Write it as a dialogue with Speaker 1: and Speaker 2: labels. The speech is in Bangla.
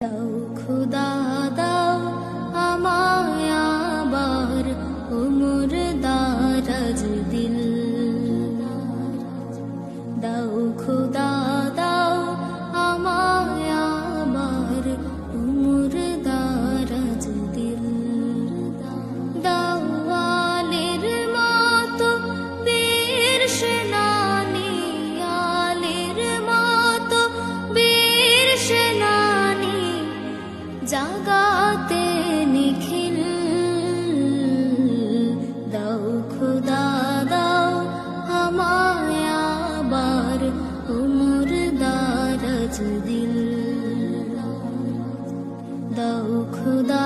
Speaker 1: দাও খুদা দাও আমায় আবার উমর দারাজ দিল। দাও খুদা দাও আমায় আবার উমর দারাজ দিল। দাওয়ালের মতো বীর সেনানী, আলের মতো বীর সেনানী, জাগাতে নিখিল। দাও খুদা দাও আমায় আবার উমর দারাজ দিল। দাও খুদা